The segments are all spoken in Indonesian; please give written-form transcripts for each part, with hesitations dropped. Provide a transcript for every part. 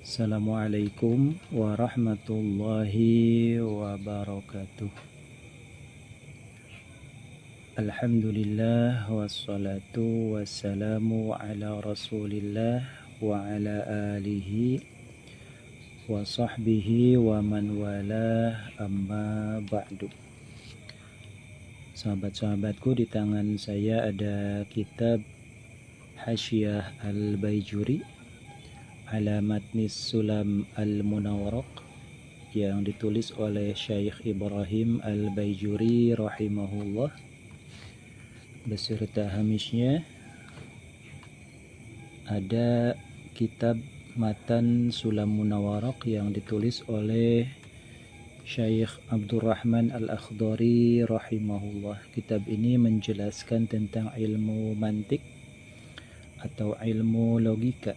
Assalamualaikum warahmatullahi wabarakatuh. Alhamdulillah wassalatu wassalamu ala rasulillah wa ala alihi wa sahbihi wa man walah, amma ba'du. Sahabat-sahabatku, di tangan saya ada kitab Hasyiah Al-Baijuri ala Matnis Sulam Al-Munawwaraq yang ditulis oleh Syekh Ibrahim Al-Baijuri rahimahullah beserta hamisnya. Ada kitab Matan Sulam Munawwaraq yang ditulis oleh Syekh Abdurrahman Al-Akhdari rahimahullah. Kitab ini menjelaskan tentang ilmu mantik atau ilmu logika.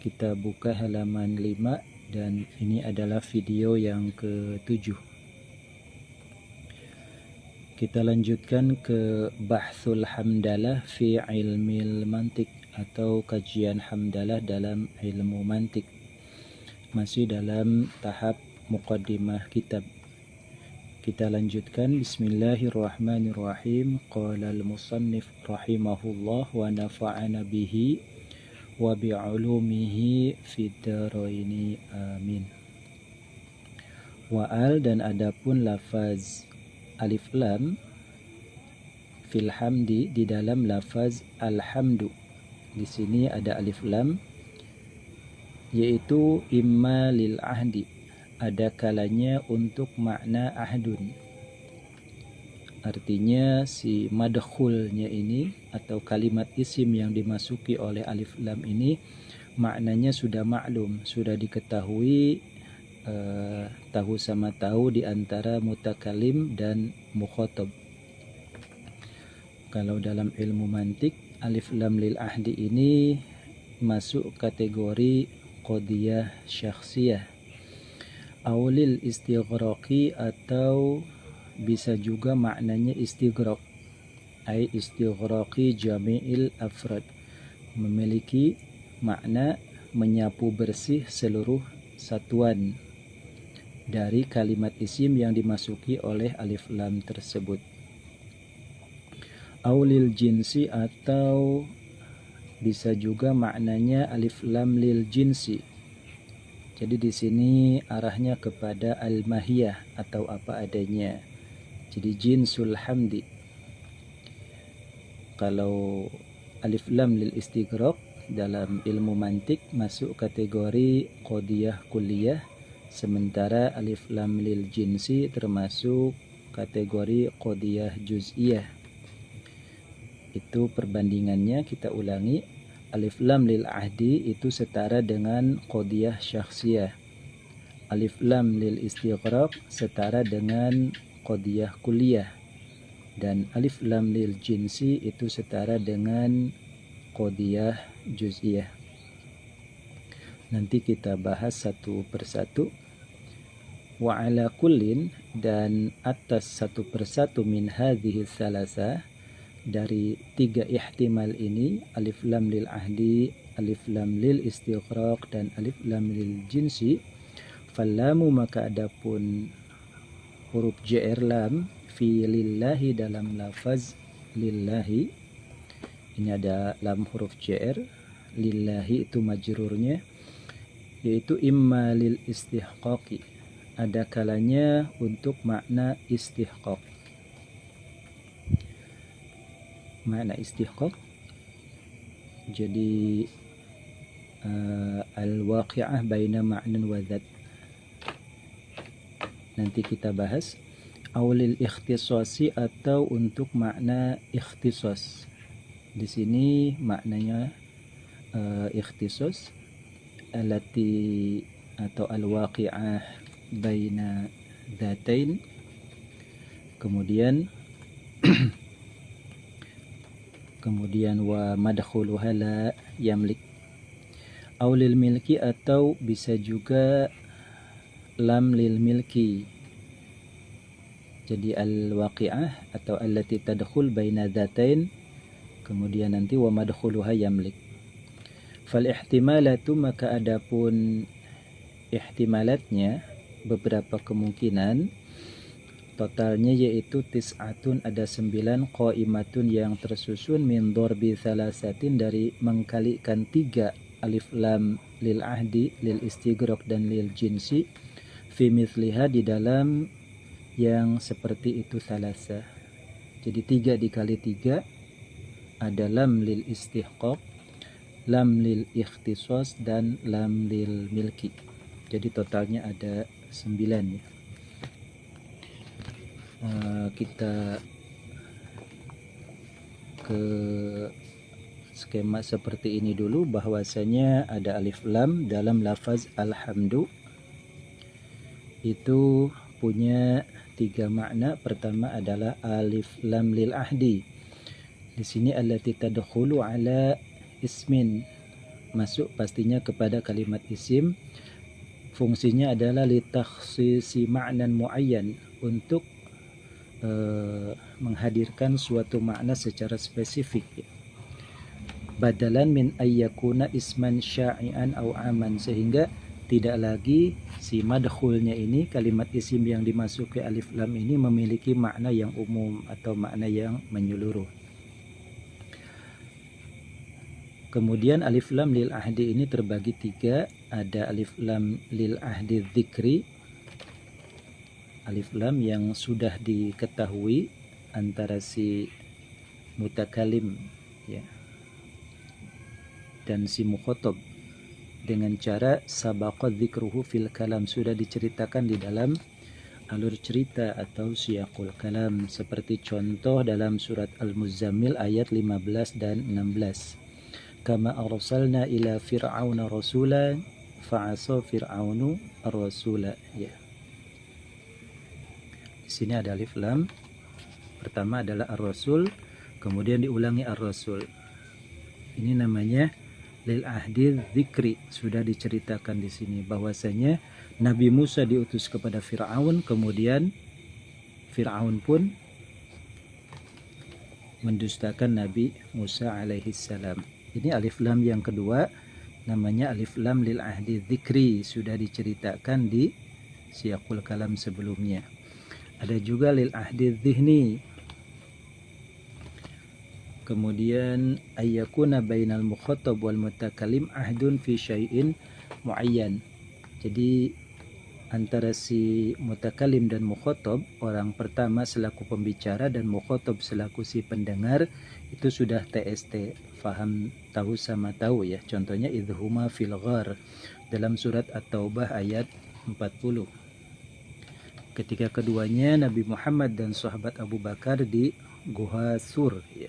Kita buka halaman 5 dan ini adalah video yang ke-7. Kita lanjutkan ke Bahthul Hamdalah fi ilmil mantik atau kajian hamdalah dalam ilmu mantik. Masih dalam tahap muqaddimah kitab. Kita lanjutkan. Bismillahirrahmanirrahim. Qala al-musannif rahimahullah wa nafa'ana bihi wa bi'ulumihi fid daraini amin. Wa'al, dan adapun lafaz alif lam fil hamdi di dalam lafaz alhamdu. Di sini ada alif lam, yaitu imma lil ahdi, ada kalanya untuk makna ahdun. Artinya si madkhulnya ini atau kalimat isim yang dimasuki oleh alif lam ini maknanya sudah maklum, sudah diketahui, tahu sama tahu di antara mutakalim dan mukhatab. Kalau dalam ilmu mantik, alif lam lil ahdi ini masuk kategori qadiyah syakhsiyah, awlil istighraqi, atau bisa juga maknanya istighraq, ai istighraqi jami'il afrad, memiliki makna menyapu bersih seluruh satuan dari kalimat isim yang dimasuki oleh alif lam tersebut. Aulil jinsi, atau bisa juga maknanya alif lam lil jinsi. Jadi di sini arahnya kepada al-mahiyah atau apa adanya. Jadi jinsul hamdi. Kalau alif lam lil istighraq dalam ilmu mantik masuk kategori qadiyah kulliyah, sementara alif lam lil jinsi termasuk kategori qadiyah juz'iyah. Itu perbandingannya, kita ulangi. Alif lam lil ahdi itu setara dengan qadiyah syakhsiyah. Alif lam lil istighraq setara dengan qadiyah kulliyah, dan alif lam lil jinsi itu setara dengan qadiyah juz'iyah. Nanti kita bahas satu persatu. Wa ala kullin, dan atas satu persatu min hadhihi thalatha, dari tiga ihtimal ini, alif lam lil ahdi, alif lam lil istighraq, dan alif lam lil jinsi, fallamu, maka adapun huruf JR lam fi lillahi dalam lafaz lillahi, ini ada lam huruf JR, lillahi itu majrurnya, yaitu imma lil istihqaqi, ada kalanya untuk makna istihqaq. Makna istihqaq jadi al-waqi'ah baina ma'nan wa dzat. Nanti kita bahas. Aulil ikhtisasi, atau untuk makna ikhtisas. Di sini maknanya ikhtisas allati atau al-waqi'ah baina dzatain. Kemudian wa madkhuluha la yamlik. Aulil milki, atau bisa juga lam lil milki. Jadi al-waqi'ah atau allati tadkhul baina dzatain, kemudian nanti wa madkhuluha yamlik. Fal ihtimalatu, maka adapun ihtimalatnya beberapa kemungkinan, totalnya yaitu tis'atun, ada 9, qaimatun yang tersusun, min dorbi thalathatin, dari mengkalikan 3 alif lam lil ahdi, lil istighraq dan lil jinsi, fi mithliha, di dalam yang seperti itu thalatha. Jadi 3 dikali 3 ada lam lil istihqaq, lam lil ikhtisas, dan lam lil milki. Jadi totalnya ada 9 ya. Kita ke skema seperti ini dulu, bahwasanya ada alif lam dalam lafaz alhamdu itu punya 3 makna. Pertama adalah alif lam lil ahdi. Di sini allati tadkhulu ala ismin, masuk pastinya kepada kalimat isim. Fungsinya adalah litakhsisi ma'nan muayyan, untuk menghadirkan suatu makna secara spesifik ya. Badalan min ayyakuna isman sya'ian au aman, sehingga tidak lagi si madkhulnya ini, kalimat isim yang dimasuki alif lam ini, memiliki makna yang umum atau makna yang menyeluruh. Kemudian alif lam lil ahdi ini terbagi 3. Ada alif lam lil ahdi dzikri, alif lam yang sudah diketahui antara si mutakalim ya dan si mukhatab, dengan cara sabaqa dzikruhu fil kalam, sudah diceritakan di dalam alur cerita atau siyaqul kalam, seperti contoh dalam surat Al-Muzammil ayat 15 dan 16. Kama arsalna ila fir'auna rasula fa'asa fir'aunu ar-rasula ya. Di sini ada alif lam. Pertama adalah ar-rasul, kemudian diulangi ar-rasul. Ini namanya lil ahdi dzikri, sudah diceritakan di sini bahwasanya Nabi Musa diutus kepada Fir'aun, kemudian Fir'aun pun mendustakan Nabi Musa alaihi salam. Ini alif lam yang kedua, namanya alif lam lil ahdi dzikri, sudah diceritakan di siyaqul kalam sebelumnya. Ada juga lil ahdi dzihni. Kemudian ayyakuna bainal mukhatab wal mutakallim ahdun fi syai'in muayyan. Jadi antara si mutakalim dan mukhatab, orang pertama selaku pembicara dan mukhatab selaku si pendengar, itu sudah TST, faham, tahu sama tahu ya. Contohnya idhuma fil ghar dalam surat At-Taubah ayat 40. Ketika keduanya Nabi Muhammad dan sahabat Abu Bakar di Guha Sur ya.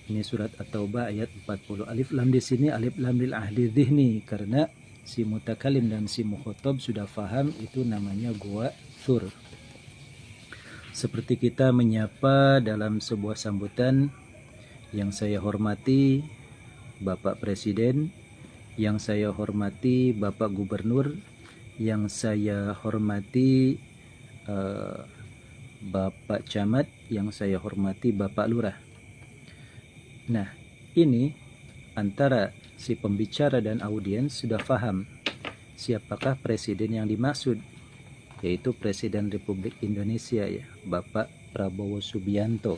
Ini surat At-Taubah ayat 40. Alif lam di sini alif lam lil ahli dzihni, karena si mutakalim dan si mukhatab sudah faham, itu namanya Guha Sur. Seperti kita menyapa dalam sebuah sambutan, yang saya hormati Bapak Presiden, yang saya hormati Bapak Gubernur, yang saya hormati Bapak Camat, yang saya hormati Bapak Lurah. Nah, ini antara si pembicara dan audiens sudah paham siapakah presiden yang dimaksud, yaitu Presiden Republik Indonesia ya, Bapak Prabowo Subianto.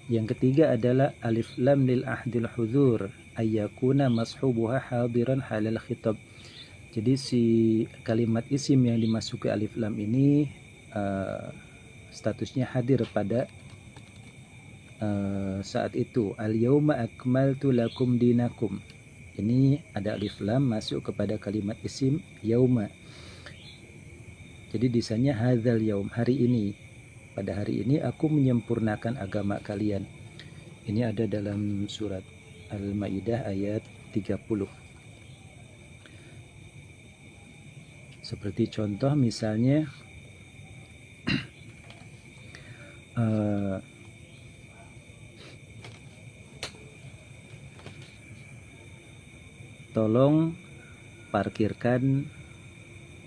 Yang ketiga adalah alif lam lil ahdil huzur, ayyakuna mashubuha hadiran halal khitab. Jadi si kalimat isim yang dimasuki alif lam ini statusnya hadir pada saat itu. Al-yawma akmaltu lakum dinakum. Ini ada alif lam masuk kepada kalimat isim yauma. Jadi disanya hadzal yaum, hari ini. Pada hari ini aku menyempurnakan agama kalian. Ini ada dalam surat Al-Maidah ayat 30. Seperti contoh misalnya tolong parkirkan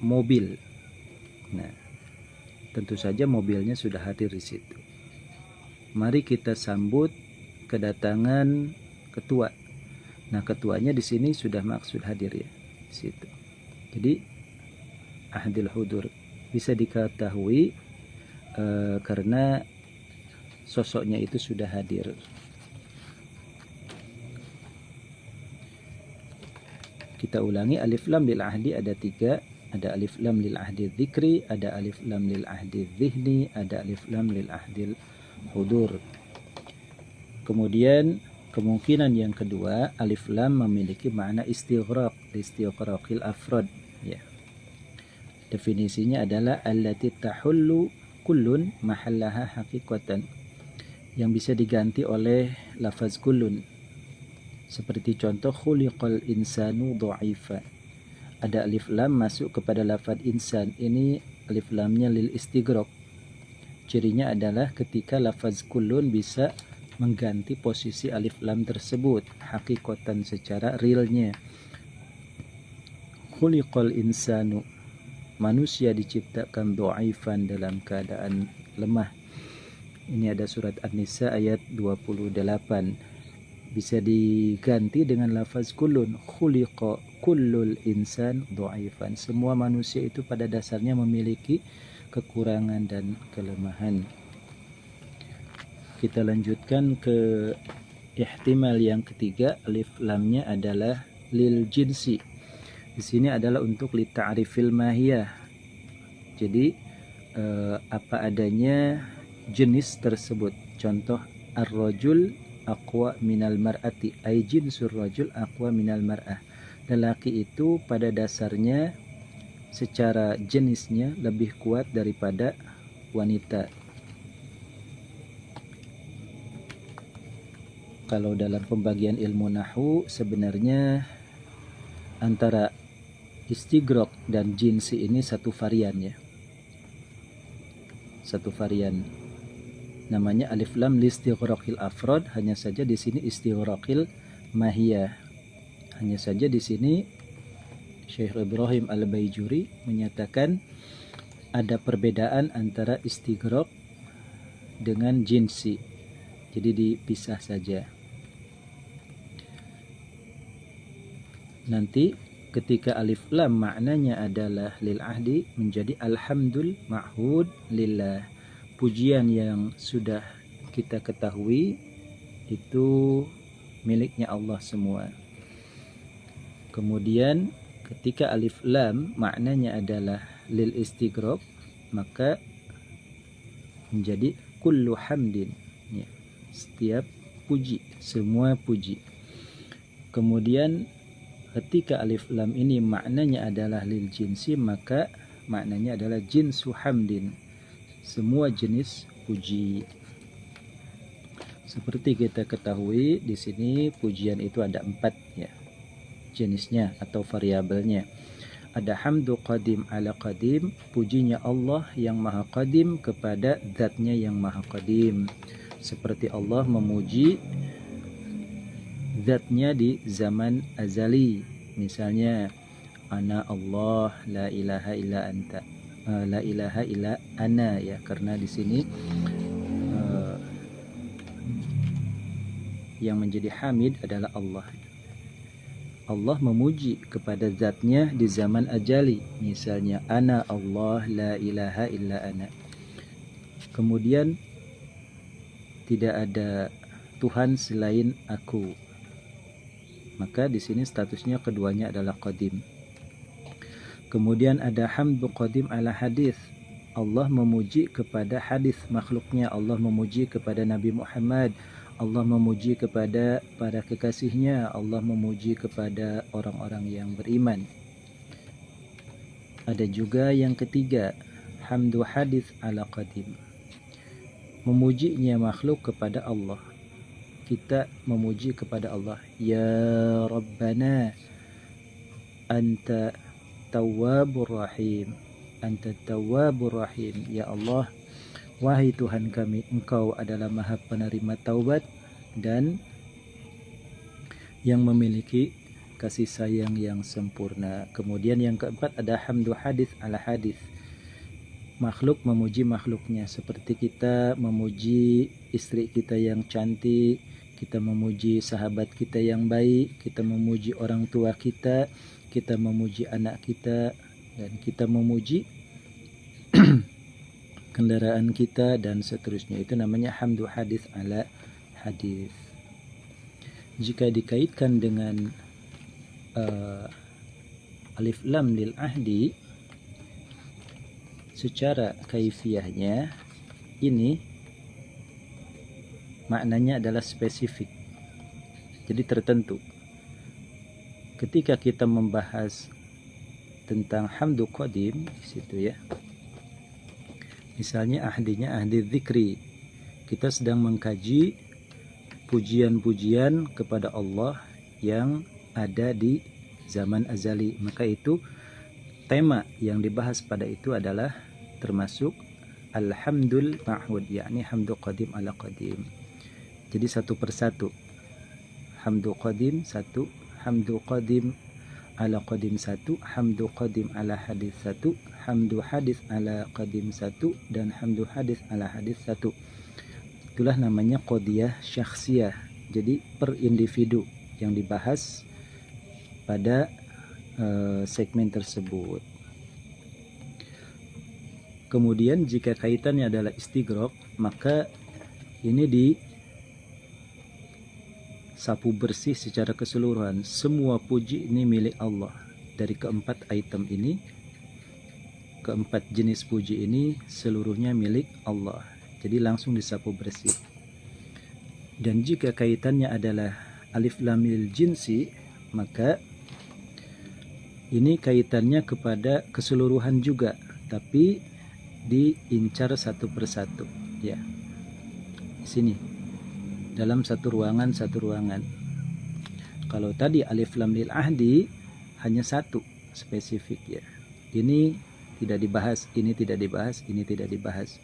mobil. Nah, tentu saja mobilnya sudah hadir di situ. Mari kita sambut kedatangan ketua. Nah, ketuanya di sini sudah maksud hadir ya. situ. Jadi ahdil hudur bisa diketahui karena sosoknya itu sudah hadir. Kita ulangi, alif lam lil ahdi ada 3, ada alif lam lil ahdi dzikri, ada alif lam lil ahdi dzihni, ada alif lam lil ahdi hudur. Kemudian kemungkinan yang kedua, alif lam memiliki makna istighraq, istighraqil afrad ya. Definisinya adalah allati tahullu kullun mahallaha haqiqatan, yang bisa diganti oleh lafaz kullun. Seperti contoh khuliqal insanu dha'ifa. Ada alif lam masuk kepada lafaz insan. Ini alif lamnya lil istighraq. Cirinya adalah ketika lafaz kullun bisa mengganti posisi alif lam tersebut haqiqatan, secara realnya. Khuliqal insanu, manusia diciptakan dhaifan, dalam keadaan lemah. Ini ada surat An-Nisa ayat 28. Bisa diganti dengan lafaz kullun, khuliqa kullul insan dhaifan. Semua manusia itu pada dasarnya memiliki kekurangan dan kelemahan. Kita lanjutkan ke ihtimal yang ketiga, alif lamnya adalah lil jinsi. Di sini adalah untuk li ta'rifil mahiyah. Jadi apa adanya jenis tersebut. Contoh ar-rajul aqwa minal mar'ati, ay jinsur rajul aqwa minal mar'ah. Lelaki itu pada dasarnya secara jenisnya lebih kuat daripada wanita. Kalau dalam pembagian ilmu nahwu sebenarnya antara istighraq dan jinsi ini satu varian ya. Satu varian. Namanya alif lam listighraqil afrad, hanya saja di sini istighraqil mahiyah. Hanya saja di sini Syekh Ibrahim Al-Baijuri menyatakan ada perbedaan antara istighraq dengan jinsi. Jadi dipisah saja. Nanti ketika alif lam maknanya adalah lil ahdi, menjadi alhamdul ma'hud lillah. Pujian yang sudah kita ketahui itu miliknya Allah semua. Kemudian ketika alif lam maknanya adalah lil istighraq, maka menjadi kullu hamdin ya, setiap puji, semua puji. Kemudian ketika alif lam ini maknanya adalah lil jinsi, maka maknanya adalah jinsu hamdin, semua jenis puji. Seperti kita ketahui di sini pujian itu ada 4 ya jenisnya atau variabelnya. Ada hamdu qadim ala qadim, pujinya Allah yang maha qadim kepada zatnya yang maha qadim. Seperti Allah memuji zatnya di zaman azali. Misalnya ana Allah la ilaha illa anta, la ilaha illa ana ya, karena di sini yang menjadi hamid adalah Allah. Allah memuji kepada zatnya di zaman ajali. Misalnya ana Allah la ilaha illa ana. Kemudian tidak ada Tuhan selain aku. Maka di sini statusnya keduanya adalah qadim. Kemudian ada hamdu qadim ala hadis. Allah memuji kepada hadis makhluknya. Allah memuji kepada Nabi Muhammad. Allah memuji kepada para kekasihnya. Allah memuji kepada orang-orang yang beriman. Ada juga yang ketiga, hamdu hadis ala qadim. Memujinya makhluk kepada Allah. Kita memuji kepada Allah. Ya Rabbana anta tawwabur rahim, anta tawwabur rahim. Ya Allah, wahai Tuhan kami, Engkau adalah maha penerima taubat dan yang memiliki kasih sayang yang sempurna. Kemudian yang keempat ada hamdu hadis ala hadis. Makhluk memuji makhluknya, seperti kita memuji istri kita yang cantik, kita memuji sahabat kita yang baik, kita memuji orang tua kita memuji anak kita, dan kita memuji kendaraan kita dan seterusnya. Itu namanya hamdu hadis ala hadis. Jika dikaitkan dengan alif lam lil ahdi, secara kaifiyahnya ini maknanya adalah spesifik, jadi tertentu. Ketika kita membahas tentang hamdu qadim di situ ya, misalnya ahdinya ahdi dzikri, kita sedang mengkaji pujian-pujian kepada Allah yang ada di zaman azali, maka itu tema yang dibahas pada itu adalah termasuk alhamdul ma'hud, yakni hamdu qadim ala qadim. Jadi satu persatu, hamdu qadim satu, hamdu qadim ala qadim satu, hamdu qadim ala hadis satu, hamdu hadis ala qadim satu, dan hamdu hadis ala hadis satu. Itulah namanya qadiyah syakhsiyah, jadi per individu yang dibahas pada segmen tersebut. Kemudian jika kaitannya adalah istighraq, maka ini disapu bersih secara keseluruhan. Semua puji ini milik Allah. Dari keempat item ini, keempat jenis puji ini seluruhnya milik Allah. Jadi langsung disapu bersih. Dan jika kaitannya adalah alif lam mil jinsi, maka ini kaitannya kepada keseluruhan juga, tapi diincar satu persatu ya. Di sini dalam satu ruangan. Kalau tadi alif lam lil ahdi hanya satu spesifik ya. Ini tidak dibahas, ini tidak dibahas, ini tidak dibahas.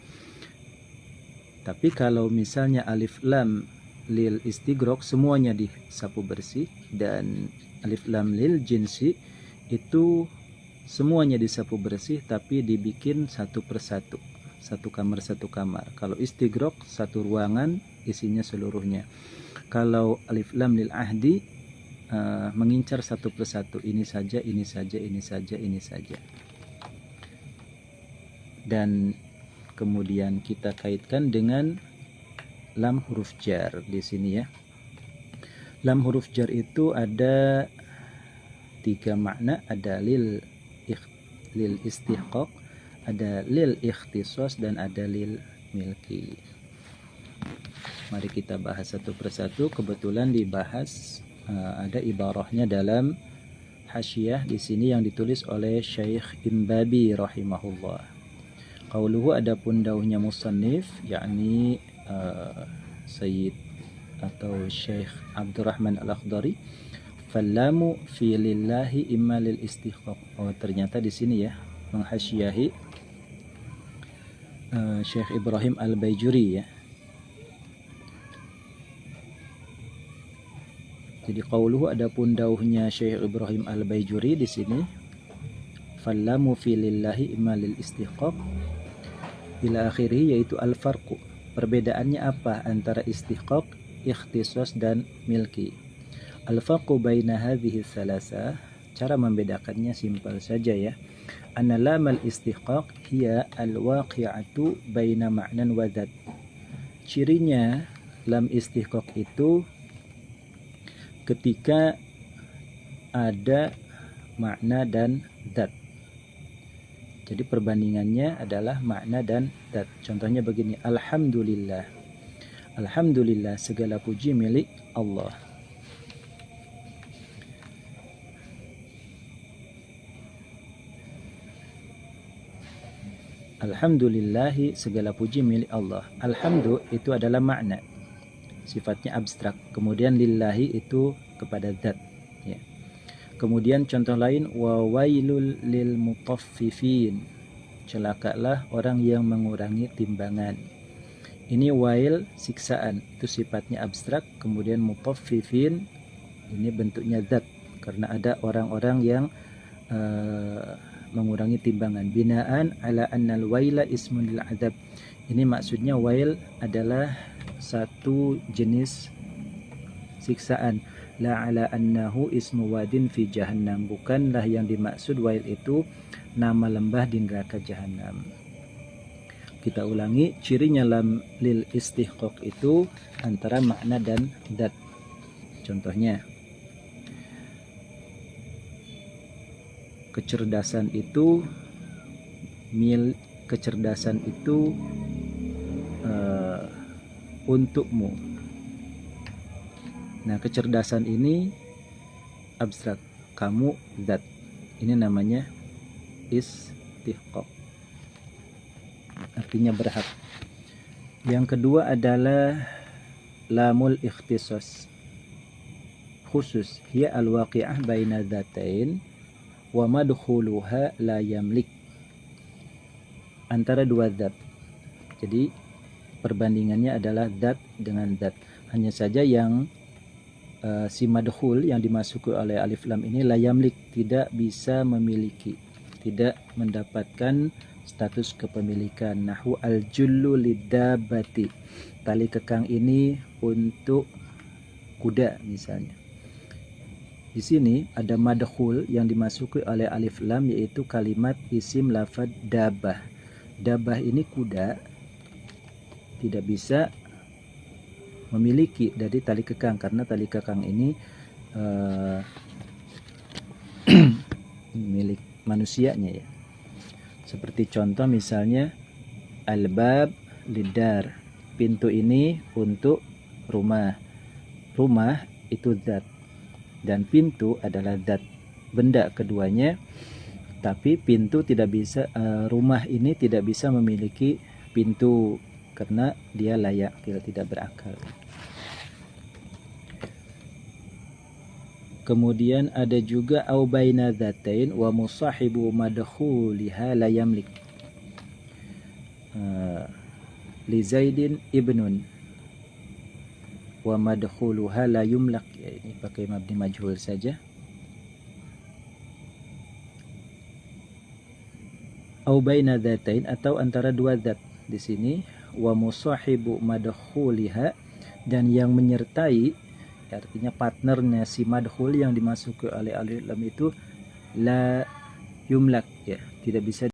Tapi kalau misalnya alif lam lil istighraq semuanya disapu bersih, dan alif lam lil jinsi itu semuanya disapu bersih tapi dibikin satu persatu, satu kamar. Kalau istighraq satu ruangan isinya seluruhnya. Kalau alif lam lil ahdi mengincar satu persatu, ini saja, ini saja, ini saja, ini saja. Dan kemudian kita kaitkan dengan lam huruf jar di sini ya. Lam huruf jar itu ada 3 makna, ada lil istihqaq, ada lil ikhtisas, dan ada lil milki. Mari kita bahas satu persatu. Kebetulan dibahas ada ibarahnya dalam hasyiyah di sini yang ditulis oleh Syekh Imbabi rahimahullah. Qauluhu, adapun dauhnya musannif yakni Sayyid atau Syekh Abdurrahman Al-Akhdari, fallamu fi lillahi imma lil istihqaq. Oh, ternyata di sini ya menghasyiahi Syekh Ibrahim Al-Baijuri ya. Jadi qauluhu, adapun dauhnya Syekh Ibrahim Al-Baijuri di sini, fallamu fi lillahi imma lil istihqaq ila akhirih, yaitu al-farqu. Perbedaannya apa antara istihqaq, ikhtisas, dan milki? Al-farqu baina hadhihi thalatha, cara membedakannya simpel saja ya. Anna lamal istihqaq hiya al-waqi'atu baina ma'nan wa dzat. Cirinya lam istihqaq itu ketika ada makna dan dzat. Jadi perbandingannya adalah makna dan dzat. Contohnya begini, alhamdulillah. Alhamdulillah, segala puji milik Allah. Alhamdulillahi, segala puji milik Allah. Alhamdu itu adalah makna, sifatnya abstrak. Kemudian lillahi itu kepada zat ya. Kemudian contoh lain, wa wailul lil mutaffifin, celakalah orang yang mengurangi timbangan. Ini wail, siksaan, itu sifatnya abstrak. Kemudian mutaffifin ini bentuknya zat, karena ada orang-orang yang mengurangi timbangan. Binaan ala annal waila ismun lil adab. Ini maksudnya wail adalah satu jenis siksaan. La ala annahu ismu wadin fi jahannam, bukanlah yang dimaksud wail itu nama lembah di neraka jahannam. Kita ulangi, cirinya lam lil istihqaq itu antara makna dan dat. Contohnya, kecerdasan itu untukmu. Nah, kecerdasan ini abstrak, kamu zat. Ini namanya istihqaq, artinya berhak. Yang kedua adalah lamul ikhtisas, khusus, hiya al-waqi'ah baina dzatain wa madkhuluha la yamlik, antara dua zat. Jadi perbandingannya adalah zat dengan zat. Hanya saja yang si madkhul yang dimasuki oleh alif lam ini la yamlik, tidak bisa memiliki, tidak mendapatkan status kepemilikan. Nahwu al-jullu liddabati, tali kekang ini untuk kuda misalnya. Di sini ada madkhul yang dimasuki oleh alif lam, yaitu kalimat isim lafad dabah. Dabah ini kuda, tidak bisa memiliki dari tali kekang, karena tali kekang ini milik manusianya ya. Seperti contoh misalnya al-bab lidar, pintu ini untuk rumah. Rumah itu zat dan pintu adalah zat, benda keduanya. Tapi pintu tidak bisa, rumah ini tidak bisa memiliki pintu karena dia layak, tidak berakal. Kemudian ada juga au baina dzatain wa musahibu madkhuliha la yamlik. Li Zaidin ibnun wa madkhuluha la yumlak. Ya, ini pakai mabni majhul saja. Au baina dzatain, atau antara dua zat. Di sini wa musahibu madkhuliha, dan yang menyertai, artinya partnernya si madkhul yang dimasuki oleh alif lam itu la yumlak, ya, tidak bisa